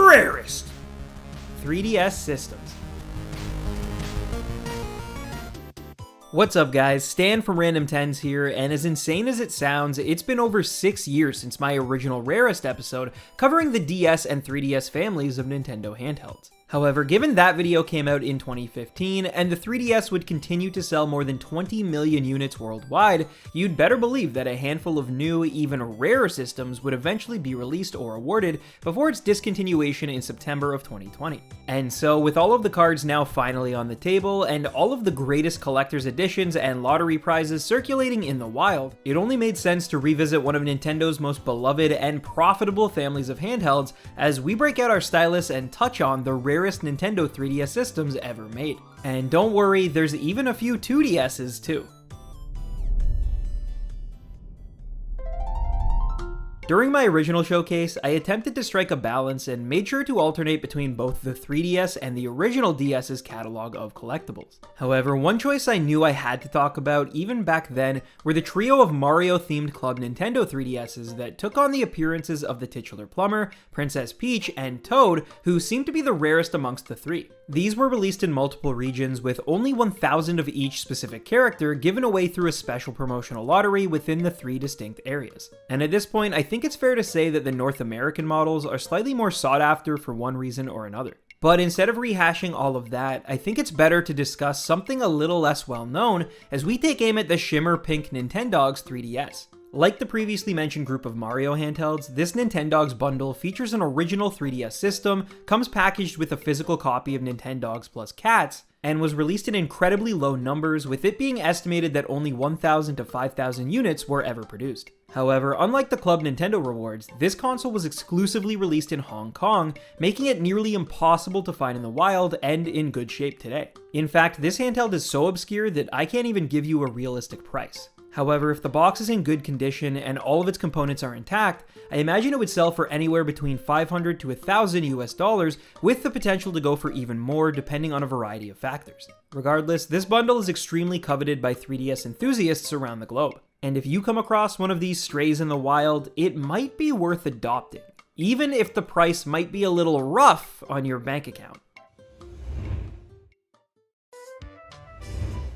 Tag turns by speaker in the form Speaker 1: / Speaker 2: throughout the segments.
Speaker 1: Rarest 3DS systems. What's up guys, Stan from RandomTens here, and as insane as it sounds, it's been over 6 years since my original Rarest episode covering the DS and 3DS families of Nintendo handhelds. However, given that video came out in 2015, and the 3DS would continue to sell more than 20 million units worldwide, you'd better believe that a handful of new, even rarer systems would eventually be released or awarded before its discontinuation in September of 2020. And so, with all of the cards now finally on the table, and all of the greatest collector's editions and lottery prizes circulating in the wild, it only made sense to revisit one of Nintendo's most beloved and profitable families of handhelds as we break out our stylus and touch on the rarest Nintendo 3DS systems ever made. And don't worry, there's even a few 2DSs too. During my original showcase, I attempted to strike a balance and made sure to alternate between both the 3DS and the original DS's catalog of collectibles. However, one choice I knew I had to talk about even back then were the trio of Mario-themed Club Nintendo 3DSs that took on the appearances of the titular plumber, Princess Peach, and Toad, who seemed to be the rarest amongst the three. These were released in multiple regions with only 1,000 of each specific character given away through a special promotional lottery within the three distinct areas. And at this point, I think it's fair to say that the North American models are slightly more sought after for one reason or another. But instead of rehashing all of that, I think it's better to discuss something a little less well known as we take aim at the shimmer pink Nintendogs 3DS. Like the previously mentioned group of Mario handhelds, this Nintendogs bundle features an original 3DS system, comes packaged with a physical copy of Nintendogs plus Cats, and was released in incredibly low numbers, with it being estimated that only 1,000 to 5,000 units were ever produced. However, unlike the Club Nintendo rewards, this console was exclusively released in Hong Kong, making it nearly impossible to find in the wild and in good shape today. In fact, this handheld is so obscure that I can't even give you a realistic price. However, if the box is in good condition and all of its components are intact, I imagine it would sell for anywhere between $500 to $1,000 US, with the potential to go for even more depending on a variety of factors. Regardless, this bundle is extremely coveted by 3DS enthusiasts around the globe. And if you come across one of these strays in the wild, it might be worth adopting, even if the price might be a little rough on your bank account.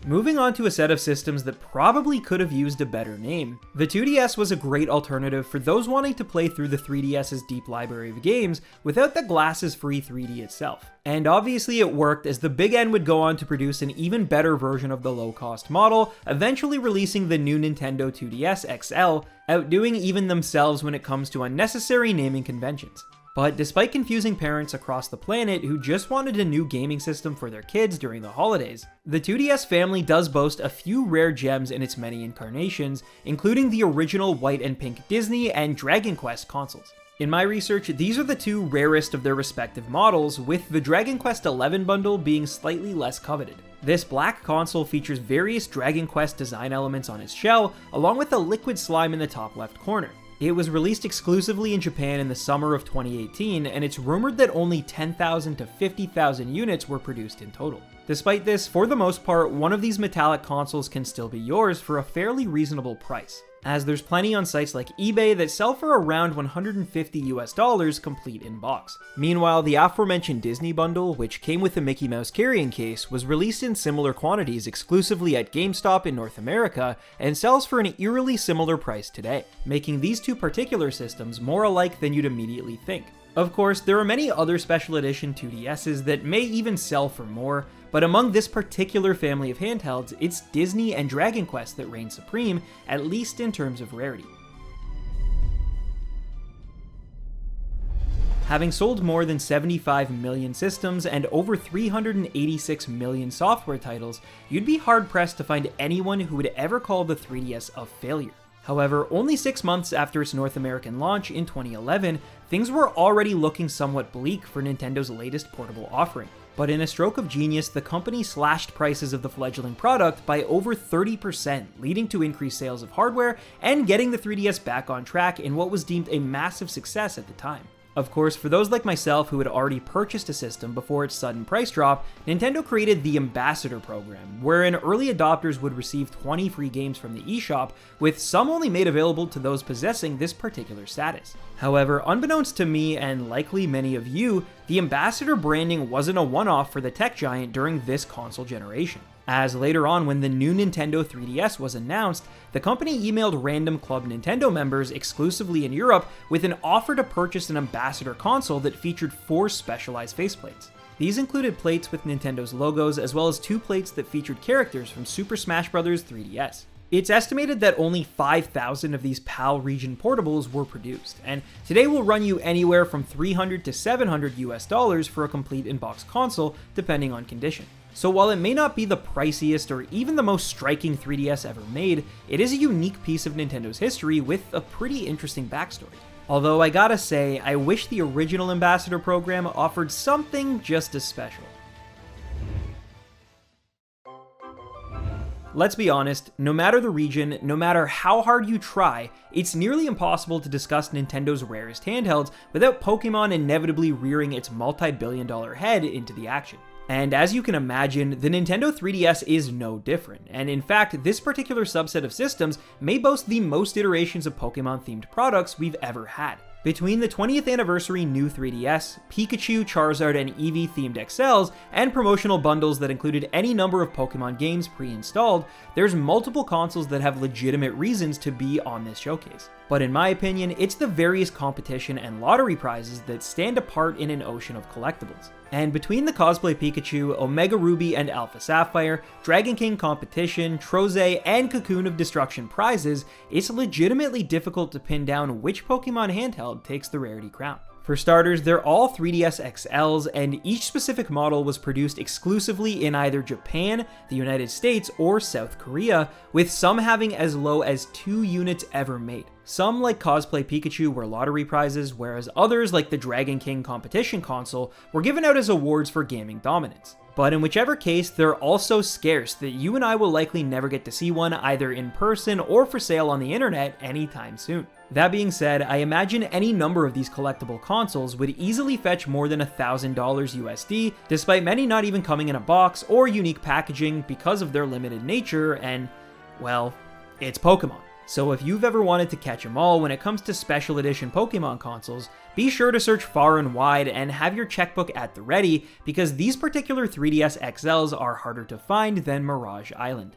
Speaker 1: Moving on to a set of systems that probably could have used a better name, the 2DS was a great alternative for those wanting to play through the 3DS's deep library of games without the glasses-free 3D itself. And obviously it worked, as the Big N would go on to produce an even better version of the low-cost model, eventually releasing the new Nintendo 2DS XL, outdoing even themselves when it comes to unnecessary naming conventions. But despite confusing parents across the planet who just wanted a new gaming system for their kids during the holidays, the 2DS family does boast a few rare gems in its many incarnations, including the original white and pink Disney and Dragon Quest consoles. In my research, these are the two rarest of their respective models, with the Dragon Quest XI bundle being slightly less coveted. This black console features various Dragon Quest design elements on its shell, along with a liquid slime in the top left corner. It was released exclusively in Japan in the summer of 2018, and it's rumored that only 10,000 to 50,000 units were produced in total. Despite this, for the most part, one of these metallic consoles can still be yours for a fairly reasonable price, as there's plenty on sites like eBay that sell for around $150 US complete in box. Meanwhile, the aforementioned Disney bundle, which came with a Mickey Mouse carrying case, was released in similar quantities exclusively at GameStop in North America and sells for an eerily similar price today, making these two particular systems more alike than you'd immediately think. Of course, there are many other special edition 2DSs that may even sell for more, but among this particular family of handhelds, it's Disney and Dragon Quest that reign supreme, at least in terms of rarity. Having sold more than 75 million systems and over 386 million software titles, you'd be hard-pressed to find anyone who would ever call the 3DS a failure. However, only 6 months after its North American launch in 2011, things were already looking somewhat bleak for Nintendo's latest portable offering. But in a stroke of genius, the company slashed prices of the fledgling product by over 30%, leading to increased sales of hardware and getting the 3DS back on track in what was deemed a massive success at the time. Of course, for those like myself who had already purchased a system before its sudden price drop, Nintendo created the Ambassador program, wherein early adopters would receive 20 free games from the eShop, with some only made available to those possessing this particular status. However, unbeknownst to me and likely many of you, the ambassador branding wasn't a one-off for the tech giant during this console generation. As later on, when the new Nintendo 3DS was announced, the company emailed Random Club Nintendo members exclusively in Europe with an offer to purchase an ambassador console that featured 4 specialized faceplates. These included plates with Nintendo's logos, as well as 2 plates that featured characters from Super Smash Bros. 3DS. It's estimated that only 5,000 of these PAL region portables were produced, and today will run you anywhere from $300 to $700 US for a complete in-box console, depending on condition. So while it may not be the priciest or even the most striking 3DS ever made, it is a unique piece of Nintendo's history with a pretty interesting backstory. Although I gotta say, I wish the original Ambassador program offered something just as special. Let's be honest, no matter the region, no matter how hard you try, it's nearly impossible to discuss Nintendo's rarest handhelds without Pokemon inevitably rearing its multi-billion-dollar head into the action. And as you can imagine, the Nintendo 3DS is no different, and in fact, this particular subset of systems may boast the most iterations of Pokemon-themed products we've ever had. Between the 20th anniversary new 3DS, Pikachu, Charizard, and Eevee-themed XLs, and promotional bundles that included any number of Pokemon games pre-installed, there's multiple consoles that have legitimate reasons to be on this showcase. But in my opinion, it's the various competition and lottery prizes that stand apart in an ocean of collectibles. And between the Cosplay Pikachu, Omega Ruby and Alpha Sapphire, Dragon King Competition, Troze, and Cocoon of Destruction prizes, it's legitimately difficult to pin down which Pokemon handheld takes the rarity crown. For starters, they're all 3DS XLs, and each specific model was produced exclusively in either Japan, the United States, or South Korea, with some having as low as 2 units ever made. Some, like Cosplay Pikachu, were lottery prizes, whereas others, like the Dragon King Competition console, were given out as awards for gaming dominance. But in whichever case, they're all so scarce that you and I will likely never get to see one either in person or for sale on the internet anytime soon. That being said, I imagine any number of these collectible consoles would easily fetch more than $1,000 USD, despite many not even coming in a box or unique packaging because of their limited nature and, well, it's Pokemon. So if you've ever wanted to catch them all when it comes to special edition Pokemon consoles, be sure to search far and wide and have your checkbook at the ready, because these particular 3DS XLs are harder to find than Mirage Island.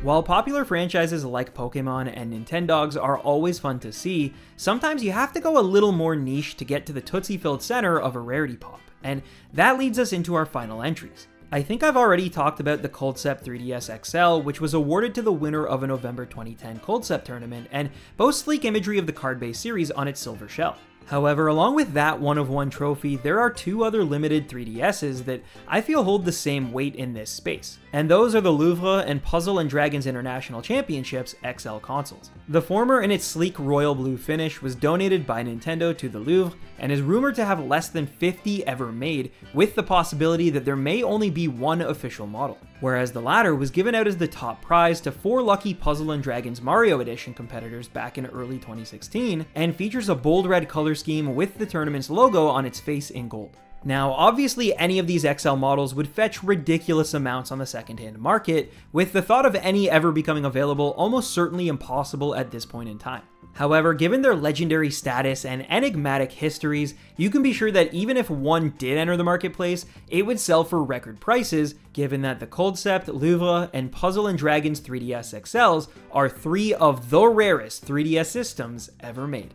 Speaker 1: While popular franchises like Pokemon and Nintendogs are always fun to see, sometimes you have to go a little more niche to get to the Tootsie-filled center of a rarity pop, and that leads us into our final entries. I think I've already talked about the Coldcept 3DS XL, which was awarded to the winner of a November 2010 Coldcept tournament, and boasts sleek imagery of the card-based series on its silver shell. However, along with that one-of-one trophy, there are 2 other limited 3DSs that I feel hold the same weight in this space, and those are the Louvre and Puzzle & Dragons International Championships XL consoles. The former, in its sleek royal blue finish, was donated by Nintendo to the Louvre and is rumored to have less than 50 ever made, with the possibility that there may only be one official model, whereas the latter was given out as the top prize to 4 lucky Puzzle & Dragons Mario Edition competitors back in early 2016, and features a bold red color scheme with the tournament's logo on its face in gold. Now, obviously any of these XL models would fetch ridiculous amounts on the secondhand market, with the thought of any ever becoming available almost certainly impossible at this point in time. However, given their legendary status and enigmatic histories, you can be sure that even if one did enter the marketplace, it would sell for record prices, given that the Coldcept, Louvre, and Puzzle & Dragons 3DS XLs are 3 of the rarest 3DS systems ever made.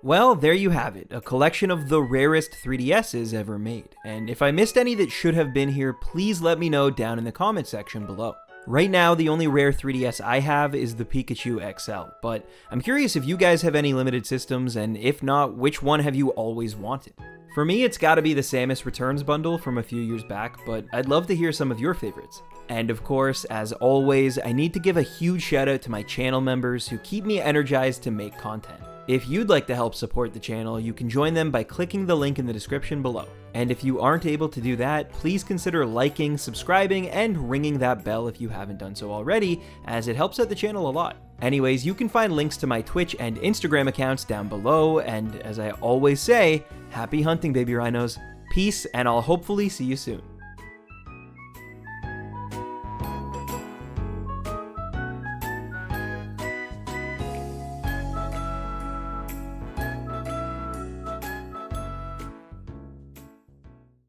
Speaker 1: Well, there you have it, a collection of the rarest 3DSs ever made, and if I missed any that should have been here, please let me know down in the comment section below. Right now, the only rare 3DS I have is the Pikachu XL, but I'm curious if you guys have any limited systems, and if not, which one have you always wanted? For me, it's gotta be the Samus Returns bundle from a few years back, but I'd love to hear some of your favorites. And of course, as always, I need to give a huge shout out to my channel members who keep me energized to make content. If you'd like to help support the channel, you can join them by clicking the link in the description below. And if you aren't able to do that, please consider liking, subscribing, and ringing that bell if you haven't done so already, as it helps out the channel a lot. Anyways, you can find links to my Twitch and Instagram accounts down below, and as I always say, happy hunting, baby rhinos. Peace, and I'll hopefully see you soon.